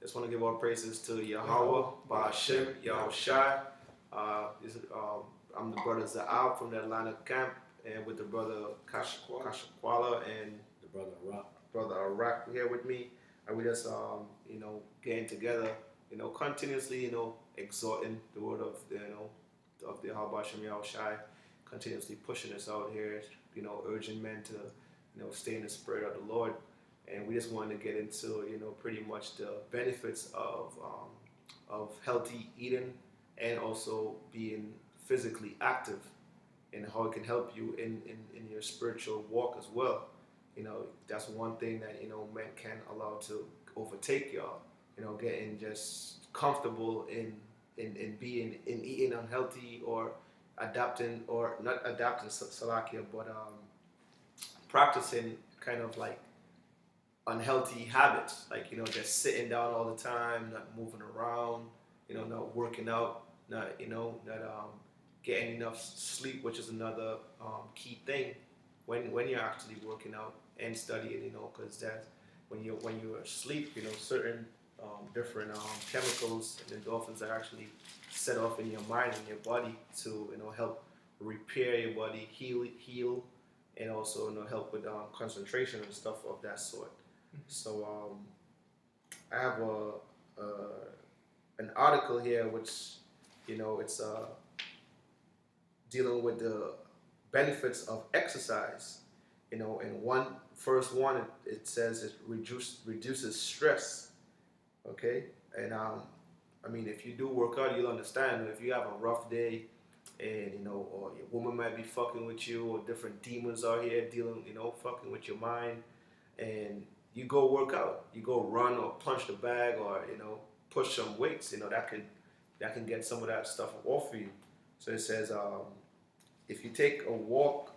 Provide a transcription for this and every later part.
Just want to give all praises to Yahweh, Ba'ashem, Yahushai. I'm the brother Za'ab from the Atlanta camp, and with the brother Kashakwala and The brother Rock. brother Arak here with me. And we just, getting together, continuously, exhorting the word of, of the Yahweh Ba'ashem Yahushai, continuously pushing us out here, urging men to, stay in the spirit of the Lord. And we just wanted to get into, pretty much the benefits of healthy eating and also being physically active and how it can help you in your spiritual walk as well. That's one thing that, men can't allow to overtake y'all. Getting just comfortable in eating unhealthy or adapting, or not adapting Salakia, but practicing kind of like unhealthy habits, like just sitting down all the time, not moving around, not working out, not getting enough sleep, which is another key thing when you're actually working out and studying, because that's when you're asleep, certain different chemicals and endorphins are actually set off in your mind and your body to help repair your body, heal, and also help with concentration and stuff of that sort. So I have an article here which it's dealing with the benefits of exercise. And first one it says it reduces stress. Okay, and if you do work out, you'll understand. If you have a rough day, and or your woman might be fucking with you, or different demons are here dealing, fucking with your mind, and you go work out, you go run or punch the bag, or push some weights, that can get some of that stuff off of you. So it says if you take a walk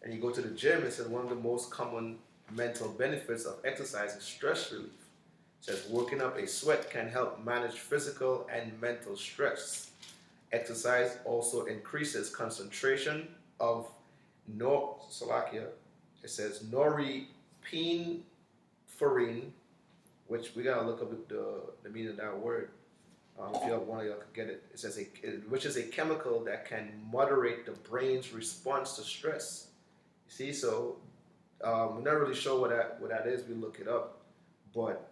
and you go to the gym, it says one of the most common mental benefits of exercise is stress relief. It says working up a sweat can help manage physical and mental stress. Exercise also increases concentration of it says norepinephrine, which we gotta look up the meaning of that word. If you have one of y'all could get it. It says which is a chemical that can moderate the brain's response to stress. You see, so we're not really sure what that is. We look it up, but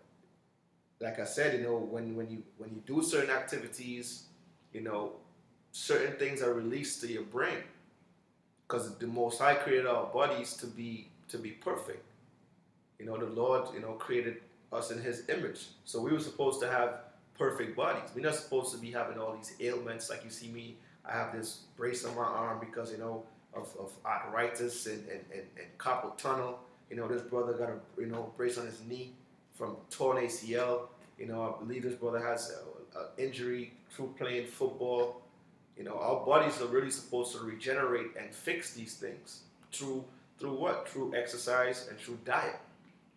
like I said, when you do certain activities, certain things are released to your brain, because the Most High created our bodies to be perfect. The Lord, created us in His image, so we were supposed to have perfect bodies. We're not supposed to be having all these ailments. Like you see me, I have this brace on my arm because of arthritis and carpal tunnel. This brother got a brace on his knee from torn ACL. I believe this brother has an injury through playing football. Our bodies are really supposed to regenerate and fix these things through what? Through exercise and through diet.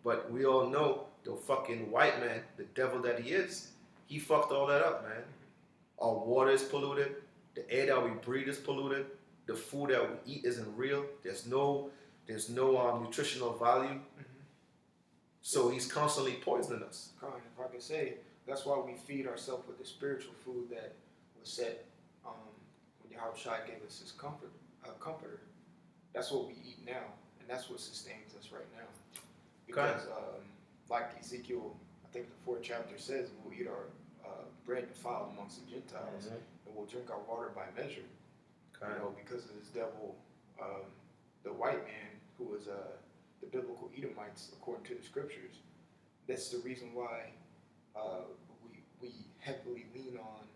But we all know the fucking white man, the devil that he is, he fucked all that up, man. Our water is polluted. The air that we breathe is polluted. The food that we eat isn't real. There's no nutritional value. Mm-hmm. So he's constantly poisoning us. If I could say, that's why we feed ourselves with the spiritual food that was set when Yahushua gave us his comforter. That's what we eat now, and that's what sustains us right now. Because, like Ezekiel, I think the 4th chapter says, we'll eat our bread defiled amongst the Gentiles, mm-hmm. and we'll drink our water by measure. Because of this devil, the white man, who was the biblical Edomites, according to the scriptures. That's the reason why we heavily lean on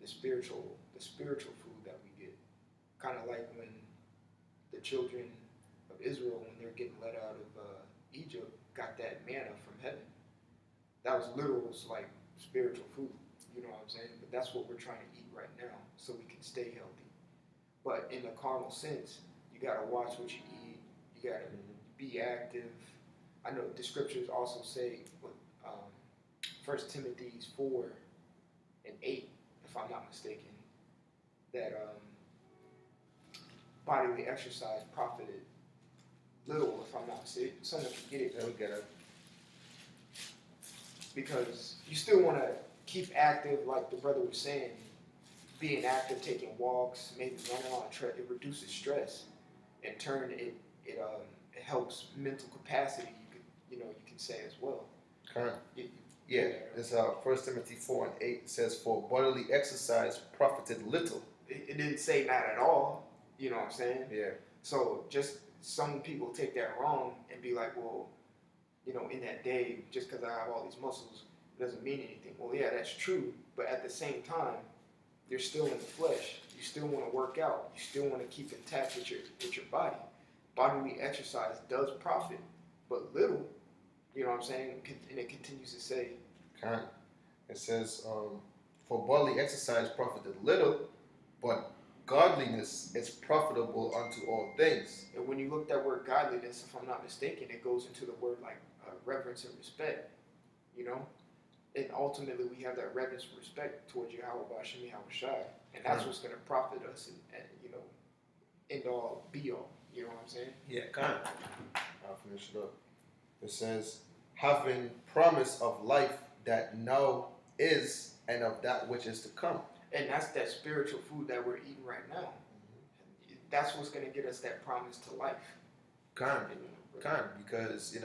the spiritual food that we get. Kind of like when the children of Israel, when they're getting let out of Egypt, got that manna from heaven. That was literal, like spiritual food. You know what I'm saying? But that's what we're trying to eat right now, so we can stay healthy. But in the carnal sense, you gotta watch what you eat. You gotta be active. I know the scriptures also say, 1 Timothy 4 and 8, if I'm not mistaken, that bodily exercise profited little, if I'm not mistaken. Someone can get it. Yeah, we get it. because you still want to keep active, like the brother was saying, being active, taking walks, maybe running on a tread. It reduces stress. In turn, it helps mental capacity. You can say as well. Kind. It- Yeah, it's 1 Timothy 4:8 says, "For bodily exercise profited little." it didn't say not at all. You know what I'm saying? Yeah, So just some people take that wrong and be like, well, in that day, just because I have all these muscles, it doesn't mean anything. Well, yeah, that's true, but at the same time, you're still in the flesh. You still want to work out. You still want to keep intact with your body. Bodily exercise does profit, but little. You know what I'm saying? And it continues to say, kind. It says, "For bodily exercise profited little, but godliness is profitable unto all things." and when you look at that word godliness, if I'm not mistaken, it goes into the word like reverence and respect. You know, and ultimately we have that reverence and respect towards Yahweh Bashim Yahweh Shai, and that's what's going to profit us and end all be all. You know what I'm saying? Yeah, kind. I'll finish it up. It says, "Having promise of life that now is, and of that which is to come." And that's that spiritual food that we're eating right now. That's what's going to get us that promise to life. Kind. Kind, because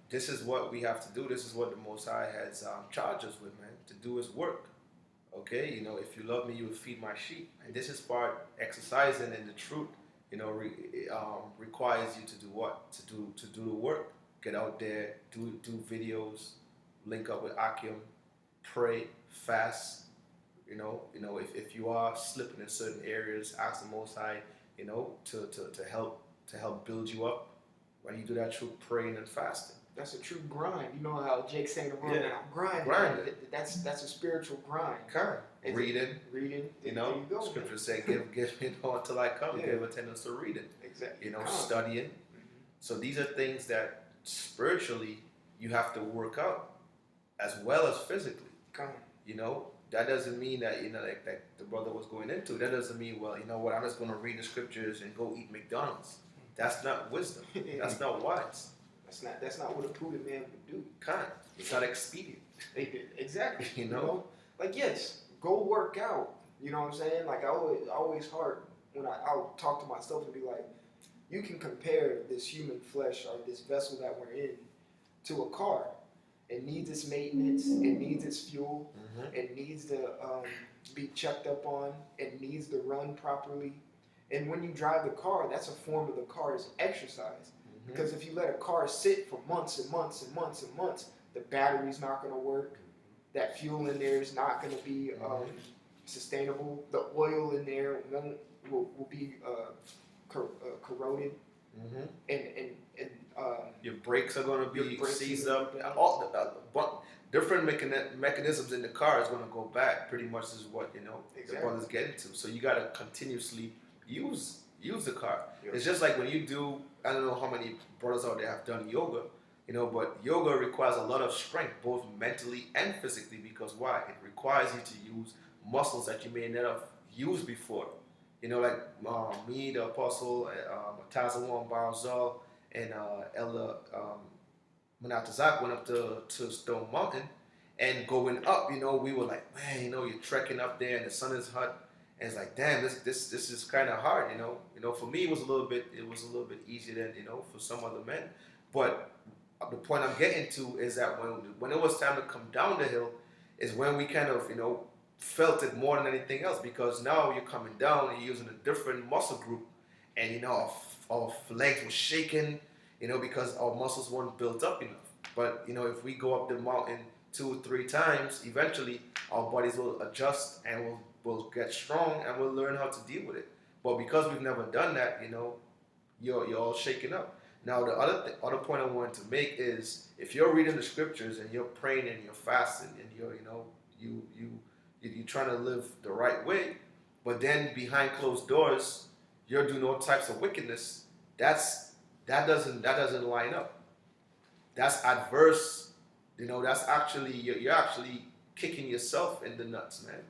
this is what we have to do. This is what the Most High has charged us with, man, to do His work. Okay, if you love me, you will feed my sheep, and this is part exercising in the truth. Requires you to do what? To do the work. Get out there, do videos, link up with Akim, pray, fast. If you are slipping in certain areas, ask the Most High, to help build you up. When you do that through praying and fasting. That's a true grind. You know how Jake's saying the word, Yeah. I'm grinding. Grinding. That's a spiritual grind. Kind. It's Reading. There you go, Scripture say, give until I come. Yeah. Give attendance to reading. Exactly. Studying. Mm-hmm. So these are things that spiritually you have to work out as well as physically. Come. That doesn't mean that, like the brother was going into. That doesn't mean, well, you know what, I'm just going to read the scriptures and go eat McDonald's. That's not wisdom. That's not wise. That's not what a prudent man would do. Kind. It's not expedient. Exactly. You Like, yes, go work out. You know what I'm saying? Like, I always hard when I'll talk to myself and be like, you can compare this human flesh or this vessel that we're in to a car. It needs its maintenance. It needs its fuel. Mm-hmm. It needs to be checked up on. It needs to run properly. And when you drive the car, that's a form of the car's exercise. Mm-hmm. Because if you let a car sit for months and months and months and months, the battery's not going to work. That fuel in there is not going to be sustainable. The oil in there will be corroded. Mm-hmm. And Your brakes are going to be Your brakes seized are up. gonna be But different mechanisms in the car is going to go back. Pretty much is what the Exactly. brother's getting to. So you got to continuously use the car. Yep. It's just like when you do. I don't know how many brothers out there have done yoga. But yoga requires a lot of strength, both mentally and physically. Because why? It requires you to use muscles that you may not have used before. Like me, the apostle, Tazawam Barzal, and Elder Manatazak went up to Stone Mountain, and going up, we were like, man, you're trekking up there, and the sun is hot, and it's like, damn, this is kind of hard, For me, it was a little bit easier than for some other men, but the point I'm getting to is that when it was time to come down the hill, is when we kind of felt it more than anything else, because now you're coming down and you're using a different muscle group, and our legs were shaking, because our muscles weren't built up enough. But if we go up the mountain 2 or 3 times, eventually our bodies will adjust and we'll get strong and we'll learn how to deal with it. But because we've never done that, you're all shaken up. Now the other point I wanted to make is, if you're reading the scriptures and you're praying and you're fasting and you're trying to live the right way, but then behind closed doors you're doing all types of wickedness, that doesn't line up. That's adverse. That's actually you're actually kicking yourself in the nuts, man.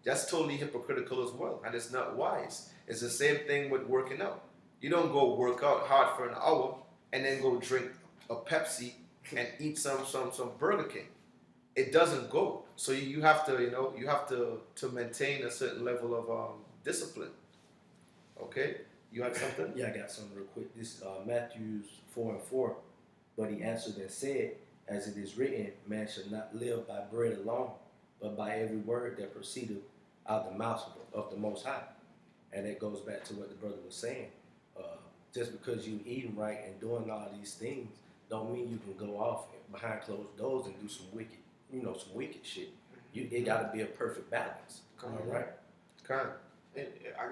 That's totally hypocritical as well, and it's not wise. It's the same thing with working out. You don't go work out hard for an hour and then go drink a Pepsi and eat some Burger King. it doesn't go. So you have to, you have to maintain a certain level of discipline. Okay, you had something? Yeah, I got something real quick. This is Matthew 4:4. But he answered and said, as it is written, man shall not live by bread alone, but by every word that proceedeth out the mouth of the Most High. And it goes back to what the brother was saying. Just because you eating right and doing all these things, don't mean you can go off behind closed doors and do some wicked shit. It got to be a perfect balance. All right. Kind. And I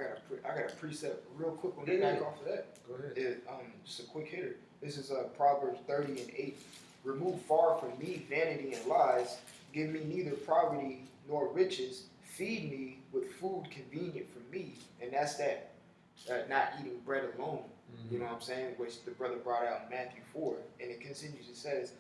got a precept real quick on Yeah, the back yeah. off of that. Go ahead. Just a quick hitter. This is Proverbs 30:8. Remove far from me vanity and lies. Give me neither poverty nor riches. Feed me with food convenient for me. And that's that. Not eating bread alone. You know what I'm saying? Which the brother brought out in Matthew 4. And it continues. It says,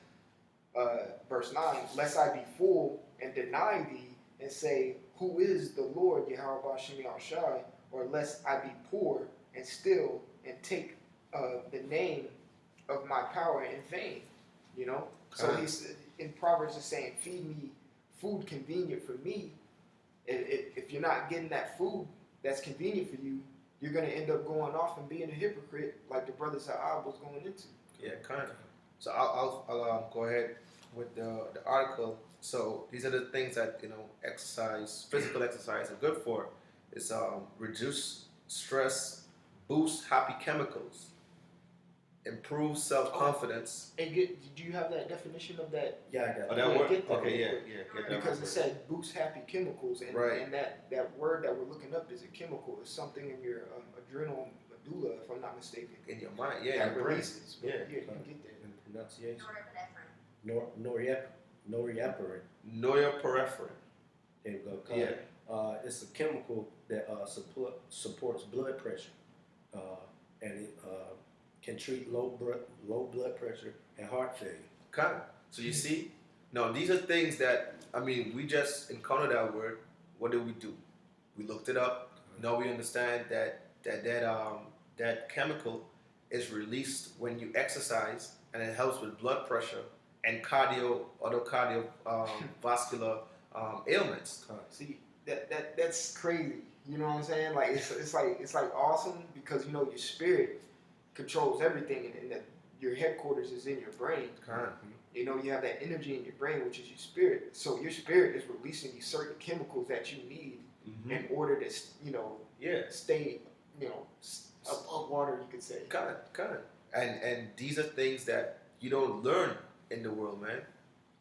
verse 9, lest I be full and deny thee and say, who is the Lord Yahweh Shemi Shai? Or lest I be poor and steal and take the name of my power in vain. You know? So he's in Proverbs is saying, feed me food convenient for me. If you're not getting that food that's convenient for you, you're going to end up going off and being a hypocrite like the brother Sa'ab was going into. Yeah, kind of. So I'll go ahead with the article. So these are the things that physical exercise are good for. It's reduce stress, boost happy chemicals, improve self-confidence. And do you have that definition of that? Yeah, I got Oh, it. that word? Get that Okay, real yeah, quick. yeah. Get that Because it word. said boost happy chemicals, and, Right. and that word that we're looking up is a chemical. It's something in your adrenal medulla, if I'm not mistaken. In your mind, yeah, that your brain. releases. Yeah. You can get that. In pronunciation. Norepinephrine. Norepinephrine. There you go. Yeah. It's a chemical that supports blood pressure, and it can treat low blood pressure and heart failure. Kind of. So you see, no, these are things that we just encountered that word. What did we do? We looked it up. Now we understand that chemical is released when you exercise, and it helps with blood pressure and other cardiovascular ailments. See, that's crazy. You know what I'm saying? Like it's like awesome because your spirit controls everything, and that your headquarters is in your brain. Kind of. You have that energy in your brain, which is your spirit. So your spirit is releasing these certain chemicals that you need in order to, Yeah. stay, above water, you could say. Kind of. And these are things that you don't learn in the world, man.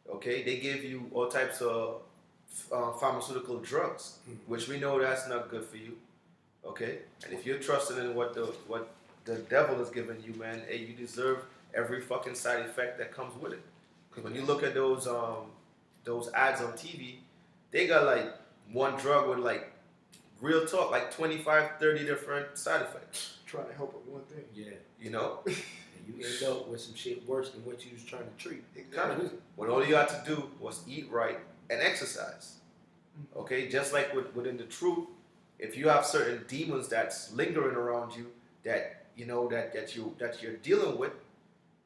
Okay, they give you all types of pharmaceutical drugs, which we know that's not good for you. Okay, and if you're trusting in what the devil has given you, man, hey, you deserve every fucking side effect that comes with it. Because when you look at those ads on TV, they got like one drug with like real talk, like 25, 30 different side effects. Trying to help with one thing. Yeah. And You end up with some shit worse than what you was trying to treat. kind of. When all you had to do was eat right and exercise. Okay, just like within the truth, if you have certain demons that's lingering around you that you're dealing with,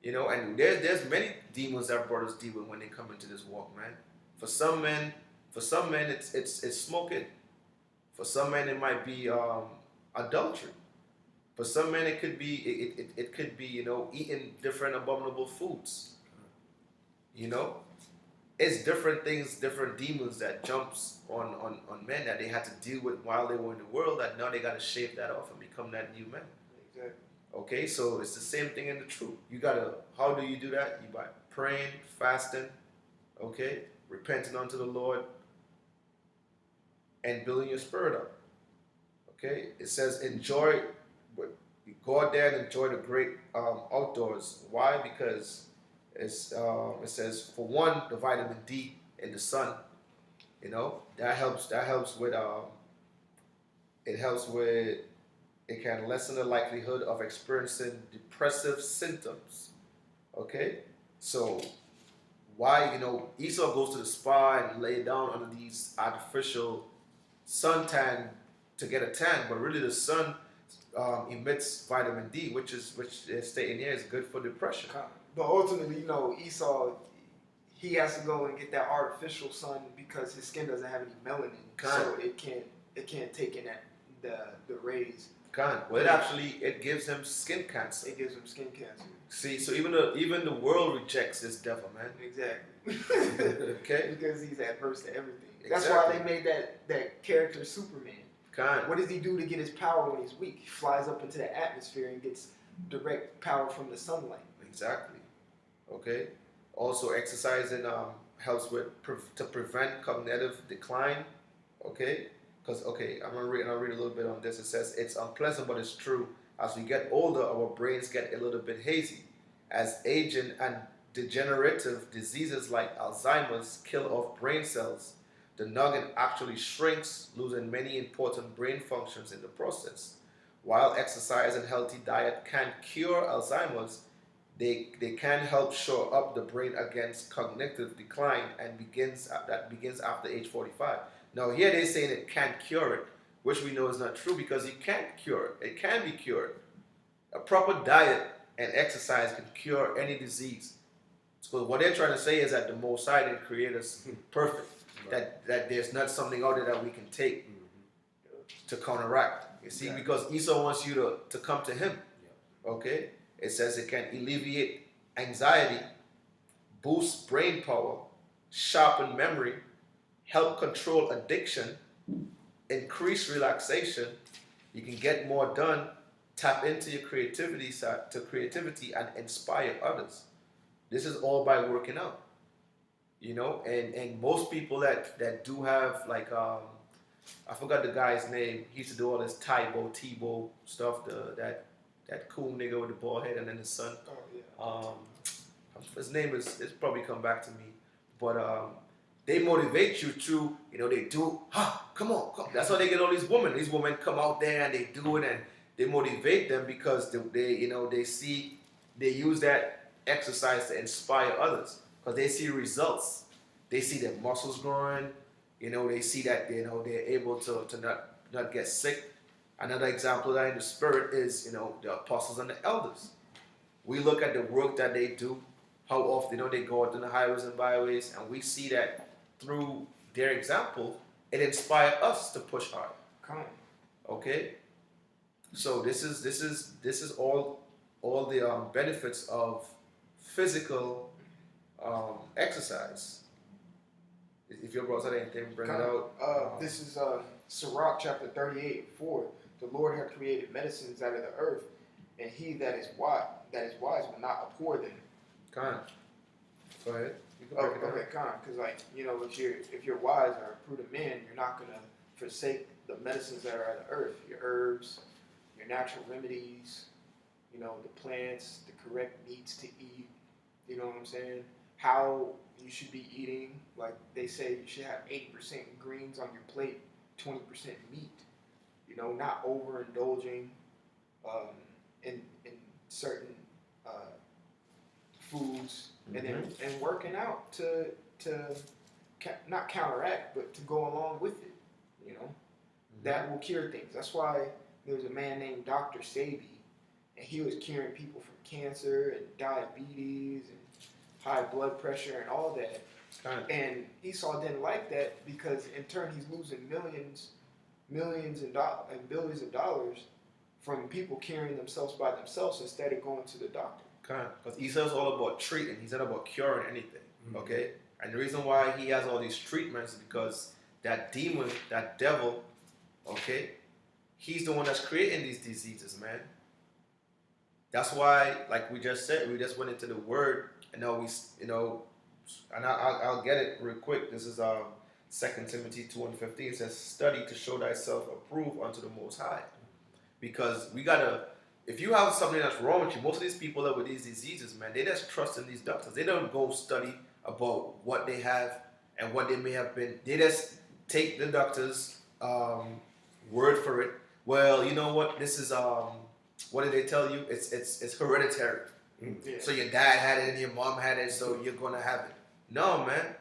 and there's many demons that brothers deal with when they come into this walk, man. For some men, it's smoking. For some men, it might be adultery. For some men, it could be eating different abominable foods. It's different things, different demons that jumps on men that they had to deal with while they were in the world. That now they got to shave that off and become that new man. Exactly. Okay, so it's the same thing in the truth. How do you do that? You by praying, fasting, okay, repenting unto the Lord, and building your spirit up. Okay, it says go out there and enjoy the great outdoors. Why? Because it says for one, the vitamin D in the sun, that helps with it can lessen the likelihood of experiencing depressive symptoms. Okay, so why Esau goes to the spa and lay down under these artificial suntan to get a tan, but really the sun emits vitamin D, which is stating here is good for depression. But ultimately, Esau, he has to go and get that artificial sun because his skin doesn't have any melanin, so it can't take in the rays. Well, it gives him skin cancer. It gives him skin cancer. See, so even the world rejects this devil, man. Exactly. Okay. Because he's adverse to everything. Exactly. That's why they made that character Superman. Kind. What does he do to get his power when he's weak? He flies up into the atmosphere and gets direct power from the sunlight. Exactly. Okay. Also, exercising helps with to prevent cognitive decline. Okay. Because I'm gonna read a little bit on this. It says it's unpleasant, but it's true. As we get older, our brains get a little bit hazy. As aging and degenerative diseases like Alzheimer's kill off brain cells, the noggin actually shrinks, losing many important brain functions in the process. While exercise and healthy diet can cure Alzheimer's, they can help shore up the brain against cognitive decline and begins after age 45. Now here they're saying it can't cure it, which we know is not true because you can't cure it. It can be cured. A proper diet and exercise can cure any disease. So what they're trying to say is that the Most High didn't create us perfect. That there's not something out there that we can take to counteract. You see, because Esau wants you to come to him. Okay? It says it can alleviate anxiety, boost brain power, sharpen memory, help control addiction, increase relaxation. You can get more done, tap into your creativity and inspire others. This is all by working out. You know, and most people that do have like I forgot the guy's name. He used to do all this Tebow stuff. That cool nigga with the bald head and then his son. Oh yeah. His name is it's probably come back to me, but they motivate you to, you know, they do. Come on. That's how they get all these women. These women come out there and they do it and they motivate them because they use that exercise to inspire others. Because they see results. They see their muscles growing. You know, they see that, you know, they're able to not get sick. Another example of that in the spirit is, you know, the apostles and the elders. We look at the work that they do, how often, you know, they go out in the highways and byways, and we see that through their example, it inspires us to push hard. Come on. Okay? So this is all the benefits of physical exercise. If your brother said anything, bring it out. This is Sirach chapter 38:4. The Lord had created medicines out of the earth, and he that is wise will not abhor them. Con. Go ahead. You can break it down. Okay, because like, you know, if you're wise or a prudent man, you're not gonna forsake the medicines that are out of the earth, your herbs, your natural remedies, you know, the plants, the correct meats to eat. You know what I'm saying? How you should be eating. Like they say, you should have 80% greens on your plate, 20% meat. You know, not overindulging in certain foods, and working out to not counteract, but to go along with it. You know, that will cure things. That's why there's a man named Dr. Sebi, and he was curing people from cancer and diabetes and high blood pressure and all that. And Esau didn't like that because in turn he's losing millions and billions of dollars from people curing themselves by themselves instead of going to the doctor. Because Esau's all about treating. He's not about curing anything. Okay? And the reason why he has all these treatments is because that demon, that devil, okay, he's the one that's creating these diseases, man. That's why, like we just said, we just went into the word, and now and I'll get it real quick. This is 2 Timothy 2:15. It says, "Study to show thyself approved unto the Most High." Because we gotta, if you have something that's wrong with you, most of these people that with these diseases, man, they just trust in these doctors. They don't go study about what they have and what they may have been. They just take the doctor's word for it. Well, you know what? This is what did they tell you? It's hereditary. Yeah. So your dad had it and your mom had it, so you're gonna have it. No, man.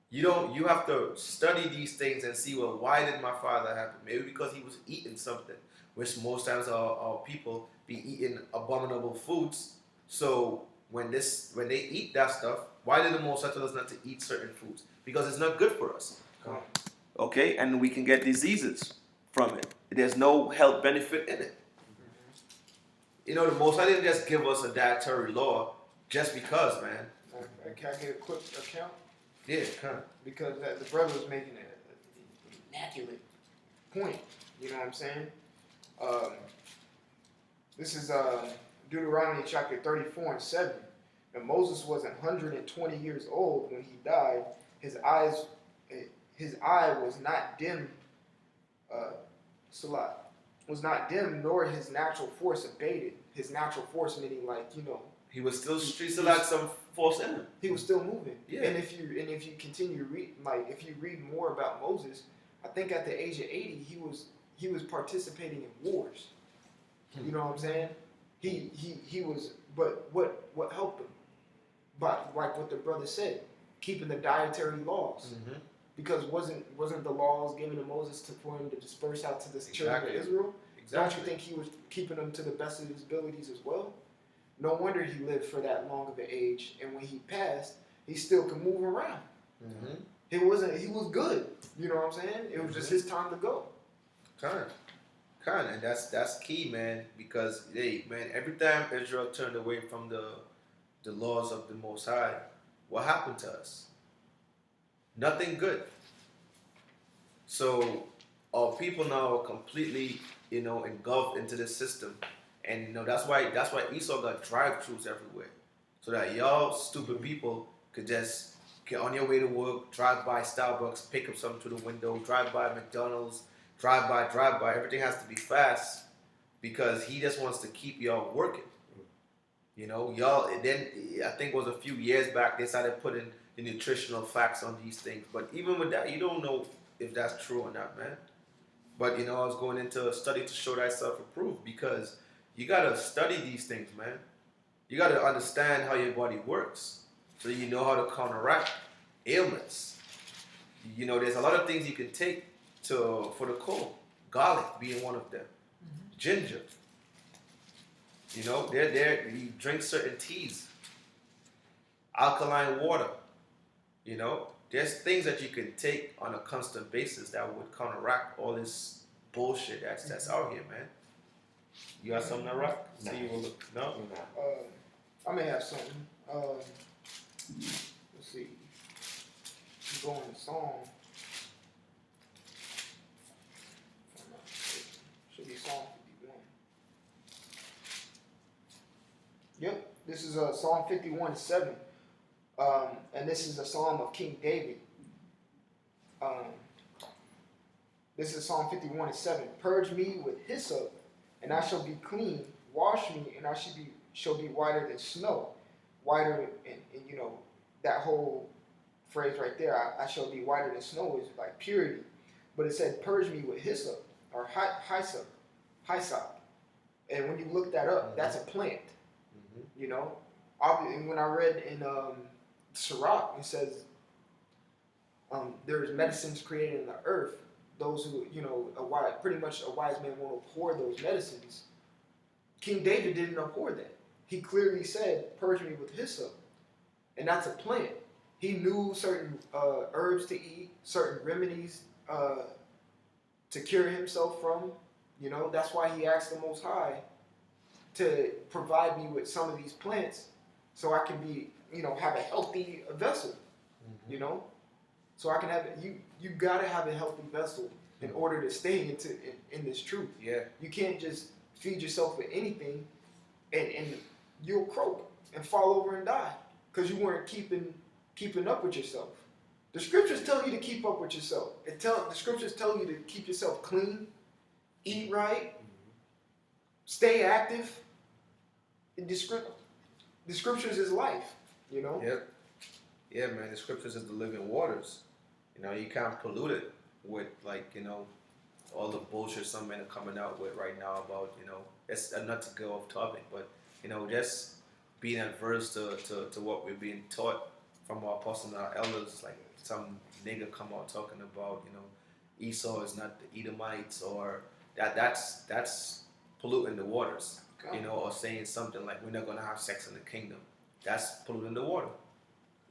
You have to study these things and see, well, why did my father have it? Maybe because he was eating something, which most times our people be eating abominable foods. So when they eat that stuff, why did the Most High tell us not to eat certain foods? Because it's not good for us. Come. Okay, and we can get diseases from it. There's no health benefit in it. You know, the Most High didn't just give us a dietary law just because, man. Can I get a quick account? Yeah, kind of. Because the brother was making an immaculate point. You know what I'm saying? This is Deuteronomy chapter 34:7. And Moses was 120 years old when he died. His eye was not dim. Salat was not dim, nor his natural force abated. His natural force meaning, like, you know, He was still had some force in him. he was still moving. Yeah. And if you continue to read, like, if you read more about Moses, I think at the age of 80 he was participating in wars. You know what I'm saying? He was, but what helped him? But like what the brother said, keeping the dietary laws. Mm-hmm. Because wasn't the laws given to Moses for him to disperse out to the children Exactly. of Israel? Exactly. Don't you think he was keeping them to the best of his abilities as well? No wonder he lived for that long of an age, and when he passed, he still could move around. Mm-hmm. He was good. You know what I'm saying? It was just his time to go. Kind, and that's key, man. Because hey, man, every time Israel turned away from the laws of the Most High, what happened to us? Nothing good. So our people now are completely, engulfed into this system, and that's why Esau got drive-thrus everywhere, so that y'all stupid people could just get on your way to work, drive by Starbucks, pick up something through the window, drive by McDonald's, drive by. Everything has to be fast because he just wants to keep y'all working. Y'all. And then I think it was a few years back they started putting the nutritional facts on these things. But even with that, you don't know if that's true or not, man. But I was going into a study to show thyself approved because you gotta study these things, man. You gotta understand how your body works so you know how to counteract ailments. There's a lot of things you can take for the cold. Garlic being one of them. Ginger. You drink certain teas. Alkaline water. There's things that you can take on a constant basis that would counteract all this bullshit that's out here, man. You got something to rock? No. See, you will look. No? I may have something. Let's see. I'm going to Psalm. Should be Psalm 51. Yep, this is Psalm 51:7. And this is a psalm of King David. This is Psalm 51:7. Purge me with hyssop, and I shall be clean. Wash me, and I shall be whiter than snow. Whiter, and that whole phrase right there, I shall be whiter than snow, is like purity. But it said, purge me with hyssop, or hyssop. And when you look that up, that's a plant. And when I read in Sirach, it says there's medicines created in the earth. Those who, pretty much a wise man won't abhor those medicines. King David didn't abhor that. He clearly said, purge me with hyssop. And that's a plant. He knew certain herbs to eat, certain remedies to cure himself from. That's why he asked the Most High to provide me with some of these plants so I can be, have a healthy vessel, So I can have it. You gotta have a healthy vessel in order to stay in this truth. Yeah. You can't just feed yourself with anything and you'll croak and fall over and die because you weren't keeping up with yourself. The scriptures tell you to keep up with yourself. The scriptures tell you to keep yourself clean, eat right, stay active. The scriptures is life, Yep. Yeah, man. The scriptures is the living waters. You can't pollute it with all the bullshit some men are coming out with right now about it's not to go off topic, but just being adverse to what we're being taught from our apostles and our elders. Like some nigga come out talking about Esau is not the Edomites, or that's polluting the waters. Or saying something like we're not gonna have sex in the kingdom. that's polluting the water.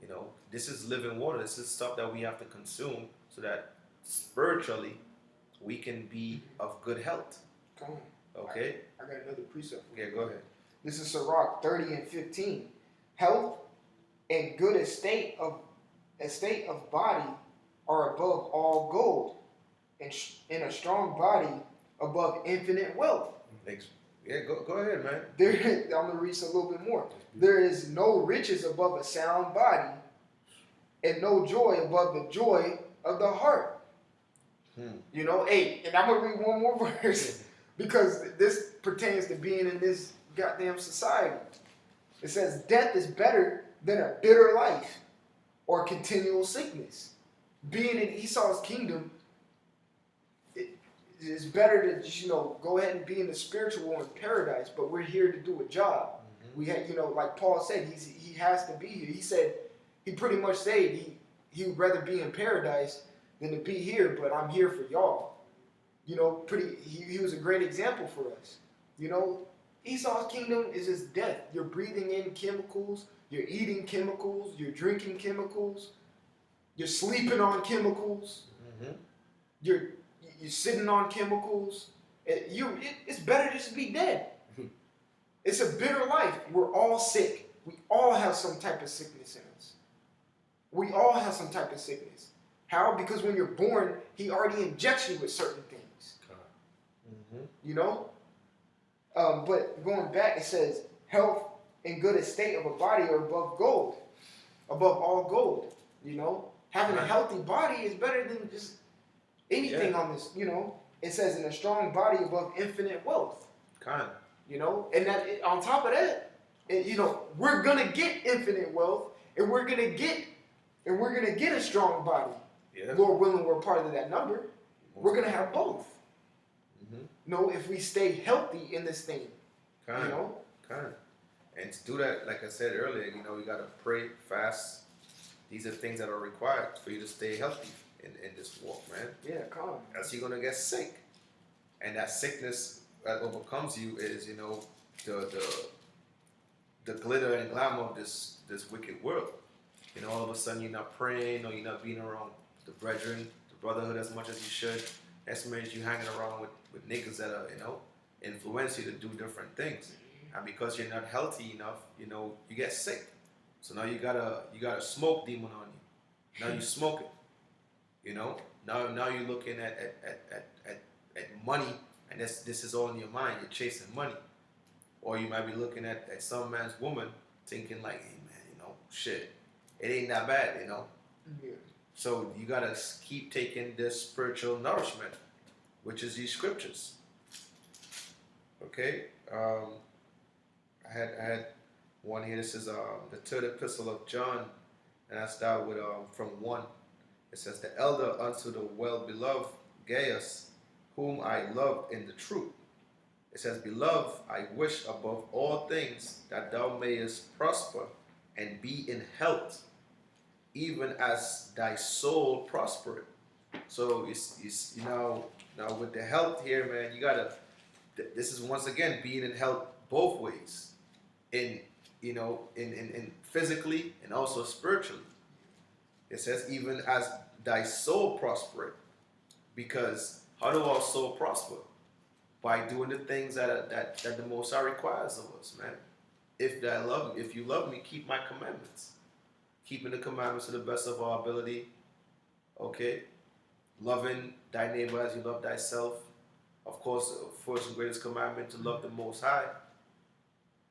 You know, this is living water. This is stuff that we have to consume so that spiritually we can be of good health. Come on. Okay? I got another precept for you. Yeah, go ahead. This is Sirach 30 and 15. Health and good estate of body are above all gold, and a strong body above infinite wealth. Thanks. Yeah, go ahead, man. I'm gonna read a little bit more. There is no riches above a sound body, and no joy above the joy of the heart. You know, and I'm gonna read one more verse because this pertains to being in this goddamn society. It says, "Death is better than a bitter life or continual sickness." Being in Esau's kingdom, it's better to just, go ahead and be in the spiritual in paradise, but we're here to do a job. We had, like Paul said, he has to be here. He said, he pretty much said he would rather be in paradise than to be here, but I'm here for y'all. He was a great example for us. Esau's kingdom is just death. You're breathing in chemicals, you're eating chemicals, you're drinking chemicals, you're sleeping on chemicals, you're sitting on chemicals. It's better to just be dead. It's a bitter life. We're all sick. We all have some type of sickness in us. We all have some type of sickness. How? Because when you're born, he already injects you with certain things. But going back, it says, health and good estate of a body are above gold. Above all gold. Having a healthy body is better than just anything on this, It says, in a strong body above infinite wealth. And that on top of that, we're gonna get infinite wealth, and we're gonna get a strong body. Yeah. Lord willing, we're part of that number. We're gonna have both. If we stay healthy in this thing. And to do that, like I said earlier, you gotta pray, fast. These are things that are required for you to stay healthy in this walk, man. Yeah, calm. Else you're gonna get sick, and that sickness that overcomes you is, the glitter and glamour of this wicked world. All of a sudden you're not praying, or you're not being around the brethren, the brotherhood as much as you should. That's means you hanging around with niggas that are, influence you to do different things. And because you're not healthy enough, you get sick. So now you got a smoke demon on you. Now you smoking. Now you're looking at money, and this is all in your mind. You're chasing money. Or you might be looking at some man's woman thinking like, hey man, shit, it ain't that bad, Yeah. So you gotta keep taking this spiritual nourishment, which is these scriptures. Okay, I had one here. This is the third epistle of John, and I start with from 1. It says, "The elder unto the well-beloved Gaius, whom I loved in the truth." It says, "Beloved, I wish above all things that thou mayest prosper and be in health, even as thy soul prospereth." So it's now with the health here, man, you gotta. This is once again being in health both ways, in physically and also spiritually. It says, even as thy soul prospereth, because how do our soul prosper? By doing the things that the Most High requires of us, man. If you love me, keep my commandments. Keeping the commandments to the best of our ability. Okay? Loving thy neighbor as you love thyself. Of course, first and greatest commandment, to love the Most High.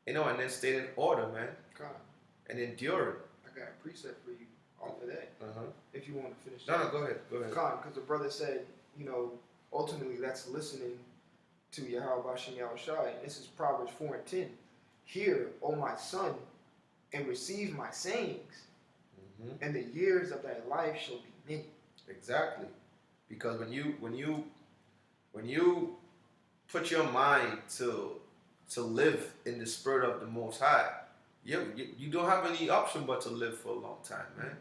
And then stay in order, man. God. And endure it. I got a precept for you off of that. If you want to finish. No, go ahead. God, because the brother said, ultimately that's listening to Yahweh Shem Yahushai. And this is Proverbs 4 and 10. "Hear, O my son, and receive my sayings, and the years of thy life shall be many." Exactly. Because when you put your mind to live in the spirit of the Most High, you don't have any option but to live for a long time, man.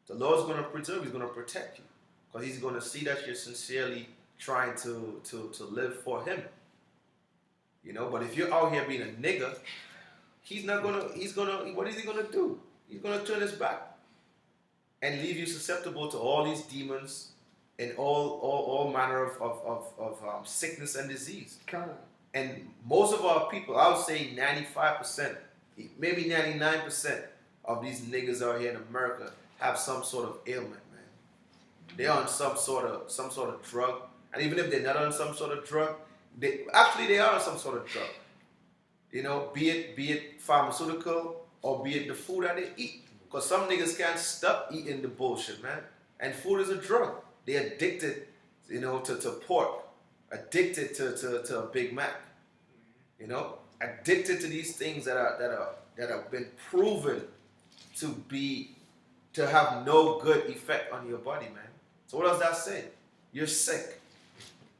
The Lord's going to preserve, He's going to protect you, because He's going to see that you're sincerely trying to live for Him. But if you're out here being a nigga, what is he gonna do? He's gonna turn his back and leave you susceptible to all these demons and all manner of sickness and disease. Come on. And most of our people, I would say 95%, maybe 99% of these niggas out here in America have some sort of ailment, man. They're on some sort of drug. And even if they're not on some sort of drug, they are on some sort of drug. You know, be it pharmaceutical or be it the food that they eat. Because some niggas can't stop eating the bullshit, man. And food is a drug. They're addicted, you know, to pork, addicted to a Big Mac, you know, addicted to these things that have been proven to have no good effect on your body, man. So what does that say? You're sick,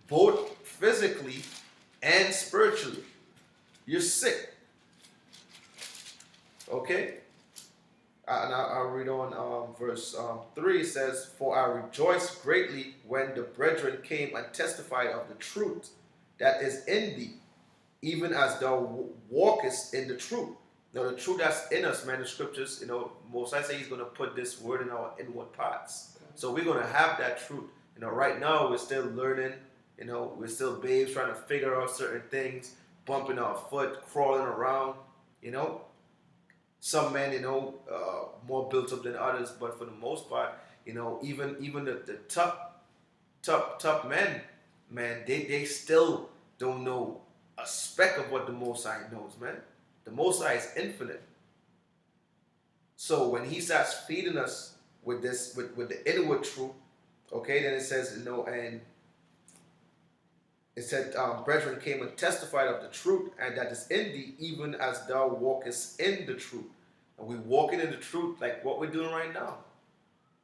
both physically and spiritually. You're sick. Okay? And I'll read on verse 3. It says, "For I rejoiced greatly when the brethren came and testified of the truth that is in thee, even as thou walkest in the truth." Now the truth that's in us, man, the scriptures, you know, Most High say he's going to put this word in our inward parts. So we're going to have that truth. You know, right now we're still learning. You know, we're still babes trying to figure out certain things, bumping our foot, crawling around, you know. Some men, you know, more built up than others, but for the most part, you know, even the top men, man, they still don't know a speck of what the Most High knows, man. The Most High is infinite. So when he starts feeding us with this, with the inward truth, okay, then it says, you know, and it said, brethren came and testified of the truth, and that is in thee, even as thou walkest in the truth. And we walking in the truth like what we're doing right now.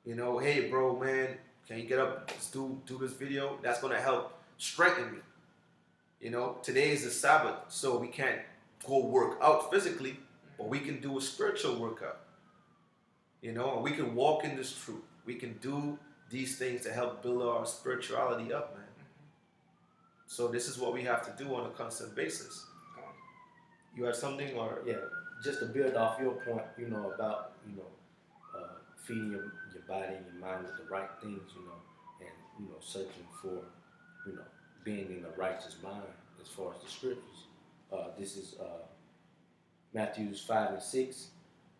You know, hey, bro, man, can you get up, let's do this video? That's going to help strengthen me. You know, today is the Sabbath, so we can't go work out physically, but we can do a spiritual workout. You know, and we can walk in this truth. We can do these things to help build our spirituality up, man. So this is what we have to do on a constant basis. You had something, or? Yeah, just to build off your point, you know, about, you know, feeding your body and your mind with the right things, you know, and, you know, searching for, you know, being in a righteous mind as far as the scriptures. This is Matthew 5 and 6.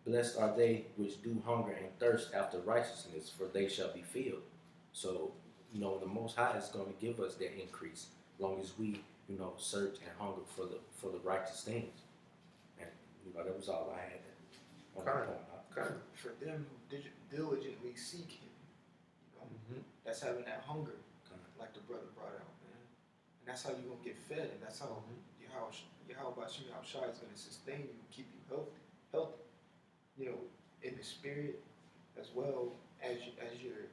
"Blessed are they which do hunger and thirst after righteousness, for they shall be filled." So, you know, the Most High is going to give us that increase, as long as we, you know, search and hunger for the righteous things. And, you know, that was all I had on that point. Okay. For them who diligently seek him, you know, that's having that hunger, like the brother brought out, man. And that's how you're going to get fed, and that's how Yahweh Shai is going to sustain you and keep you healthy, you know, in the spirit as well as your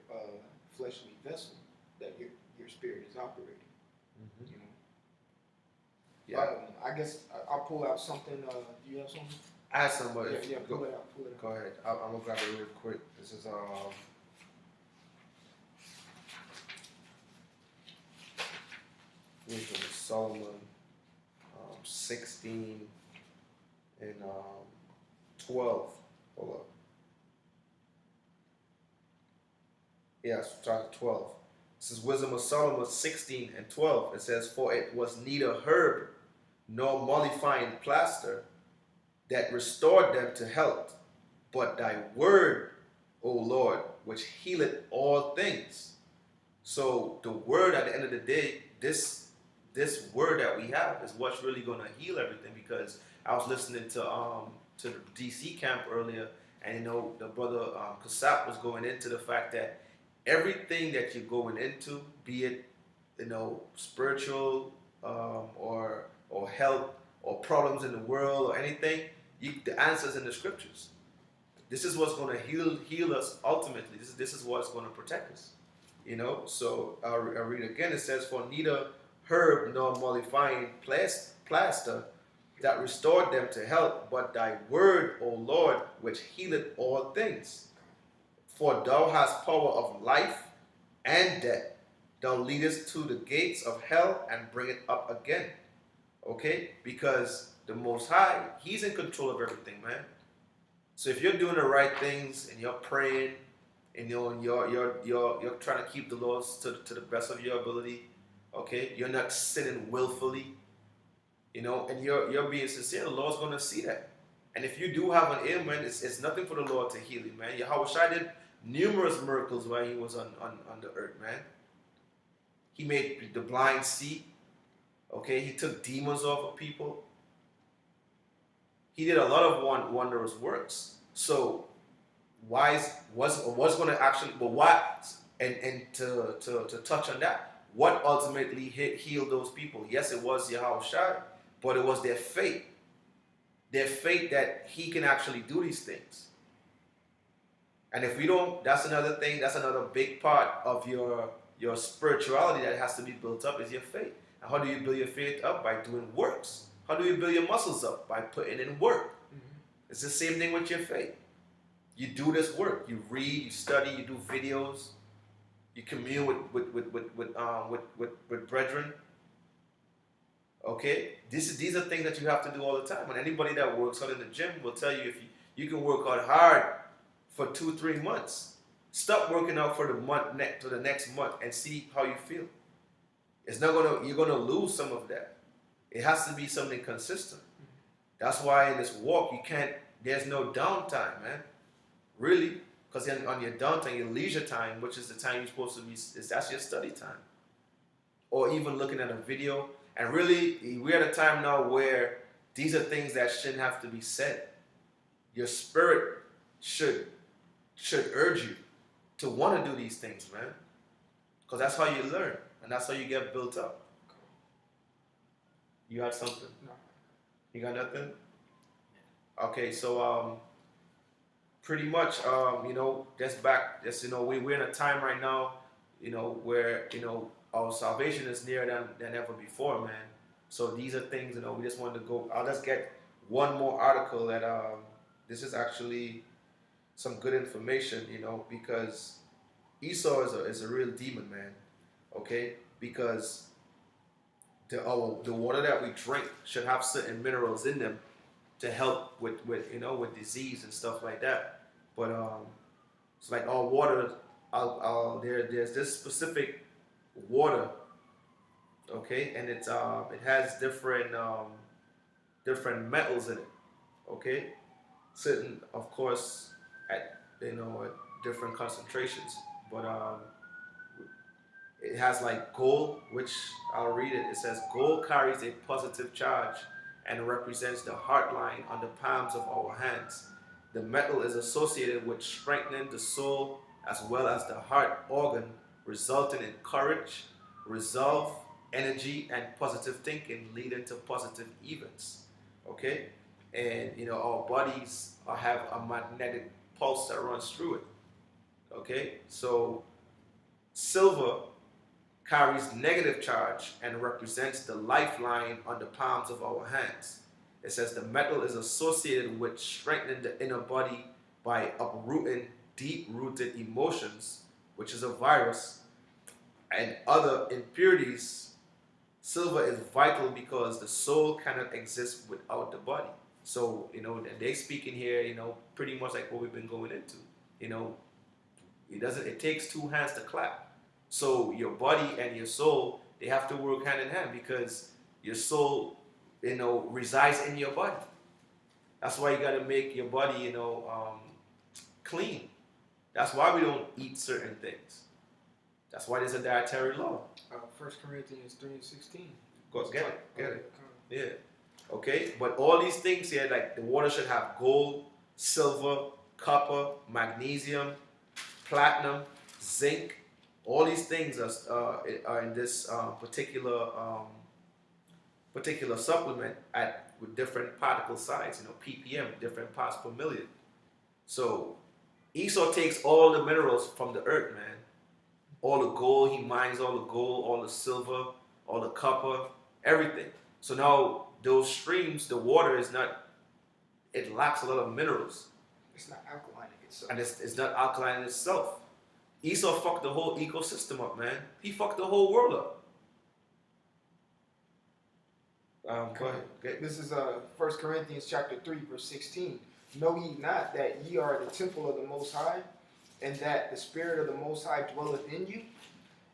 fleshly vessel that your spirit is operating. You know. Yeah. I guess I'll pull out something. Do you have something? I had somebody. Yeah, pull it out. Pull it out. Go ahead. I'm gonna grab it real quick. This is Wisdom of Solomon, 16 and 12. Hold up. Yes, chapter 12. This is Wisdom of Solomon 16 and 12. It says, "For it was neither herb nor mollifying plaster that restored them to health, but thy word, O Lord, which healeth all things." So the word, at the end of the day, this word that we have is what's really going to heal everything. Because I was listening to the DC camp earlier, and you know, the brother Kasap was going into the fact that everything that you're going into, be it, you know, spiritual or health or problems in the world or anything, the answer's in the scriptures. This is what's going to heal us ultimately. This is what's going to protect us. You know, so I'll read again. It says, "For neither herb nor mollifying plaster that restored them to health, but thy word, O Lord, which healeth all things. For thou hast power of life and death. Thou leadest to the gates of hell and bring it up again." Okay? Because the Most High, He's in control of everything, man. So if you're doing the right things and you're praying and you're trying to keep the laws to the best of your ability, okay, you're not sinning willfully, and you're being sincere, the Lord's gonna see that. And if you do have an ailment, it's nothing for the Lord to heal you, man. Yahweh Shai did numerous miracles while He was on the earth, man. He made the blind see, okay? He took demons off of people. He did a lot of wondrous works. So what's going to actually, but what, and to touch on that, what ultimately healed those people? Yes, it was Yahweh Shai, but it was their faith. Their faith that He can actually do these things. And if we don't, that's another thing, that's another big part of your spirituality that has to be built up is your faith. And how do you build your faith up? By doing works. How do you build your muscles up? By putting in work. It's the same thing with your faith. You do this work. You read, you study, you do videos, you commune with brethren. Okay? These are things that you have to do all the time. And anybody that works out in the gym will tell you if you can work out hard for 2-3 months. Stop working out for the next month and see how you feel. You're gonna lose some of that. It has to be something consistent. That's why in this walk there's no downtime, man. Really, because on your downtime, your leisure time, which is the time you're supposed to be, that's your study time. Or even looking at a video. And really, we're at a time now where these are things that shouldn't have to be said. Your spirit should urge you to want to do these things, man. Because that's how you learn. And that's how you get built up. You got something? No. You got nothing? Okay, so pretty much, we're in a time right now, where, our salvation is nearer than ever before, man. So these are things, we just wanted to go. I'll just get one more article that, this is actually some good information, because Esau is a real demon, man. Okay? Because the water that we drink should have certain minerals in them to help with disease and stuff like that. But it's like all water. There's this specific water, okay, and it has different metals in it, okay. Certain, of course, at different concentrations, but it has like gold, which I'll read it. It says gold carries a positive charge and represents the heart line on the palms of our hands. The metal is associated with strengthening the soul as well as the heart organ, resulting in courage, resolve, energy, and positive thinking, leading to positive events. Okay? And our bodies have a magnetic pulse that runs through it. Okay? So silver carries negative charge and represents the lifeline on the palms of our hands. It says the metal is associated with strengthening the inner body by uprooting deep-rooted emotions, which is a virus, and other impurities. Silver is vital because the soul cannot exist without the body. So, they speak in here, pretty much like what we've been going into. It takes two hands to clap. So your body and your soul, they have to work hand in hand because your soul, resides in your body. That's why you got to make your body, clean. That's why we don't eat certain things. That's why there's a dietary law. 1 Corinthians 3:16. Go get it. Yeah. Okay. But all these things here, like the water should have gold, silver, copper, magnesium, platinum, zinc. All these things are in this particular supplement with different particle size, ppm, different parts per million. So Esau takes all the minerals from the earth, man. All the gold, he mines all the gold, all the silver, all the copper, everything. So now those streams, the water it lacks a lot of minerals. It's not alkaline in itself. And it's not alkaline in itself. Esau fucked the whole ecosystem up, man. He fucked the whole world up. Go ahead. This is 1 Corinthians chapter 3, verse 16. Know ye not that ye are the temple of the Most High, and that the Spirit of the Most High dwelleth in you?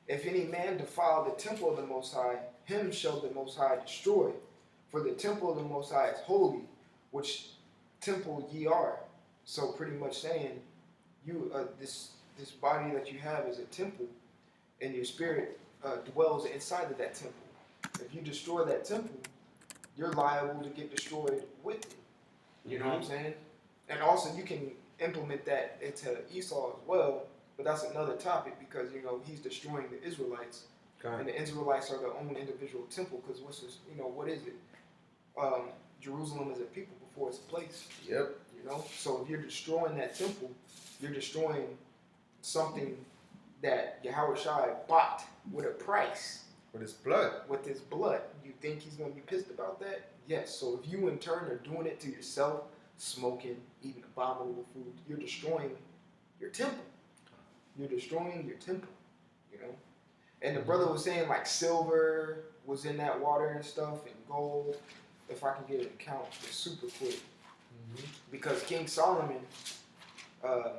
If any man defile the temple of the Most High, him shall the Most High destroy. For the temple of the Most High is holy, which temple ye are. So pretty much saying, you this body that you have is a temple, and your spirit dwells inside of that temple. If you destroy that temple, you're liable to get destroyed with it. You know what I'm saying? And also you can implement that into Esau as well, but that's another topic because, you know, he's destroying the Israelites. And the Israelites are their own individual temple because what's this, you know, what is it? Jerusalem is a people before it's a place. Yep. You know? So if you're destroying that temple, you're destroying something that Yahweh Shai bought with a price. With his blood. With his blood. You think he's going to be pissed about that? Yes. So if you in turn are doing it to yourself, smoking, eating abominable food, you're destroying your temple. You're destroying your temple, you know? And the brother was saying like silver was in that water and stuff and gold. If I can get an account, it's super quick. Because King Solomon, I'm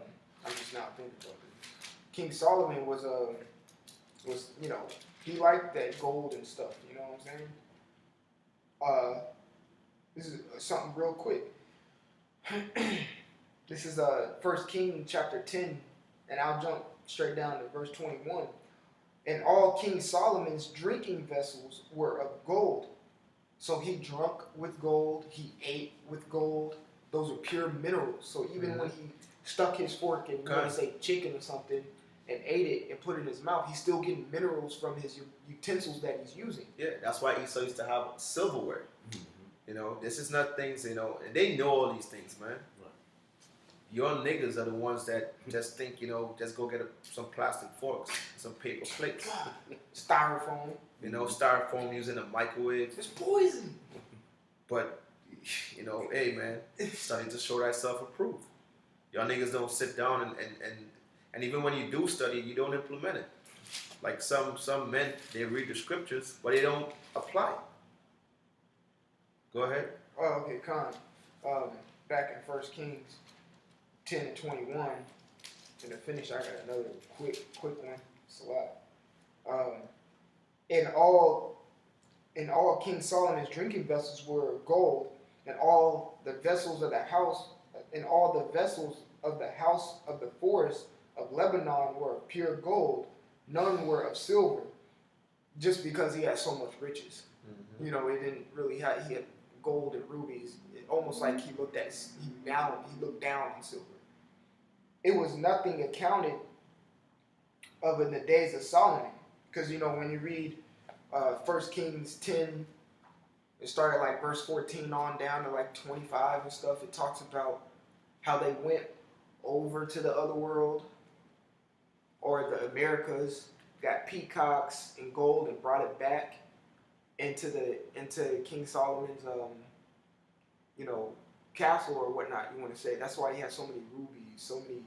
just not thinking about it. King Solomon was you know, he liked that gold and stuff, you know what I'm saying? This is something real quick. This is 1 King chapter 10, and I'll jump straight down to verse 21. And all King Solomon's drinking vessels were of gold. So he drunk with gold, he ate with gold. Those are pure minerals. So even when he stuck his fork in, say, chicken or something, and ate it and put it in his mouth, he's still getting minerals from his utensils that he's using. Yeah, that's why Esau used to have silverware. You know, this is not things, you know, and they know all these things, man. Your niggas are the ones that just think, you know, just go get some plastic forks, some paper plates. Styrofoam. You know, styrofoam using a microwave. It's poison. But, you know, hey, man, study to show thyself approved. Y'all niggas don't sit down and even when you do study, you don't implement it. Like some men, they read the scriptures, but they don't apply. Go ahead. Oh, okay, Khan. Back in 1 Kings 10 and 21, and to finish, I got another quick one. It's a lot. And all King Solomon's drinking vessels were of gold, and all the vessels of the house, and all the vessels of the house of the forest of Lebanon were of pure gold. None were of silver, just because he had so much riches. You know, he didn't really have. He had gold and rubies. It almost like he looked down on silver. It was nothing accounted of in the days of Solomon, because you know when you read 1 Kings 10, it started like verse 14 on down to like 25 and stuff. It talks about how they went over to the other world or the Americas, got peacocks and gold and brought it back into King Solomon's you know, castle or whatnot you want to say. That's why he had so many rubies, so many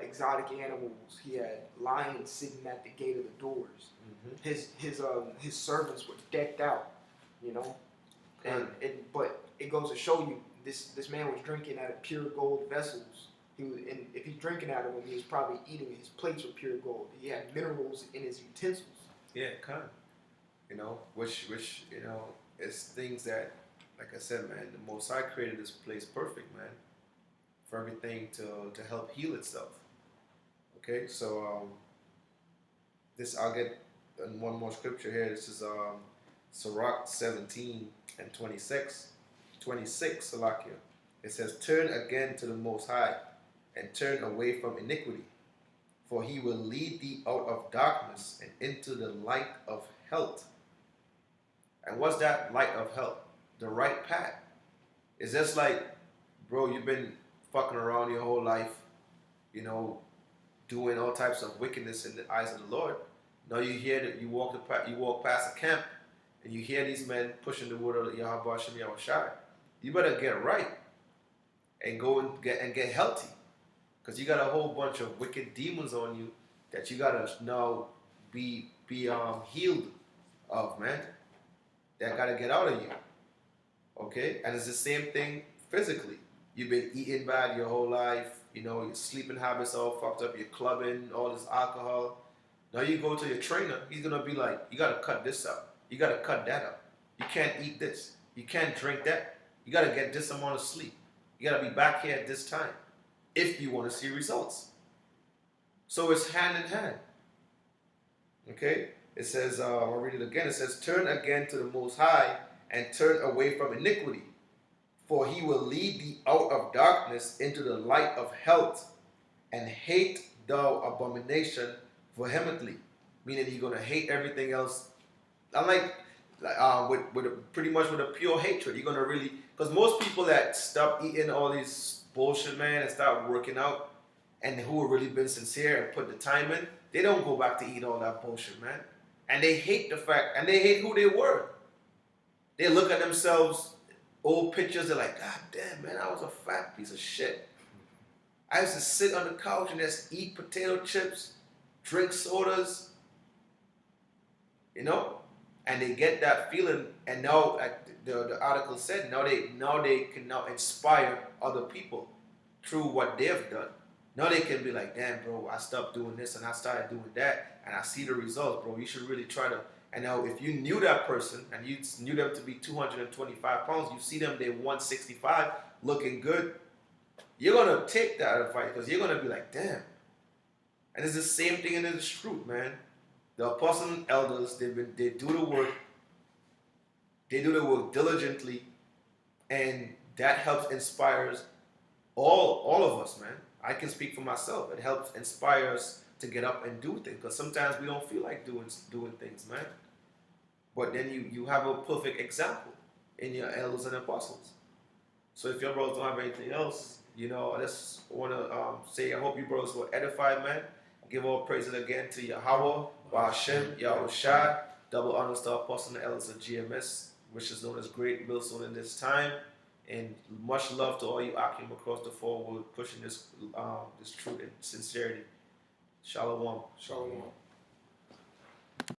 exotic animals. He had lions sitting at the gate of the doors. His servants were decked out, you know. But it goes to show you this man was drinking out of pure gold vessels. And if he's drinking out of them, he's probably eating. His plates were pure gold. He had minerals in his utensils. Yeah, kind of. You know, which you know, it's things that, like I said, man, the Most High created this place perfect, man, for everything to help heal itself. Okay, so I'll get one more scripture here. This is Sirach 17 and 26, Salakia. It says, "Turn again to the Most High, and turn away from iniquity, for He will lead thee out of darkness and into the light of health." And what's that light of health? The right path. It's just like, bro, you've been fucking around your whole life, you know, doing all types of wickedness in the eyes of the Lord. Now you hear that you walk past a camp and you hear these men pushing the word of Yahweh Shem Yahushai. You better get right and go and get healthy, because you got a whole bunch of wicked demons on you that you gotta now be healed of, man. that gotta get out of you. Okay? And it's the same thing physically. You've been eating bad your whole life, you know, your sleeping habits all fucked up, you're clubbing, all this alcohol. Now you go to your trainer, he's gonna be like, you gotta cut this out. You gotta cut that out. You can't eat this. You can't drink that. You gotta get this amount of sleep. You gotta be back here at this time if you wanna see results. So it's hand in hand. Okay? It says, I'll read it again. It says, turn again to the Most High and turn away from iniquity, for he will lead thee out of darkness into the light of health, and hate thou abomination vehemently. Meaning you're going to hate everything else. Unlike pretty much with a pure hatred. You're going to really, because most people that stop eating all these bullshit, man, and start working out, and who have really been sincere and put the time in, they don't go back to eat all that bullshit, man. And they hate the fact, and they hate who they were. They look at themselves, old pictures, they're like, God damn, man, I was a fat piece of shit. I used to sit on the couch and just eat potato chips, drink sodas, you know? And they get that feeling, and now, like the article said, now they can now inspire other people through what they've done. Now they can be like, damn, bro, I stopped doing this and I started doing that, and I see the results, bro. You should really try to. And now, if you knew that person and you knew them to be 225 pounds, you see them, they're 165, looking good, you're going to take that advice because you're going to be like, damn. And it's the same thing in the truth, man. The apostles and elders, they do the work. They do the work diligently, and that helps inspires all of us, man. I can speak for myself. It helps inspire us to get up and do things, because sometimes we don't feel like doing things, man. But then you have a perfect example in your elders and apostles. So if your brothers don't have anything else, you know, I just want to say I hope you brothers were edified, man. Give all praises again to Yahweh, Hashem, Yahweh Shai. Double honors to Apostle and elders of GMS, which is known as Great Millstone in this time. And much love to all you Akim across the forward pushing this truth and sincerity. Shalom. Shalom.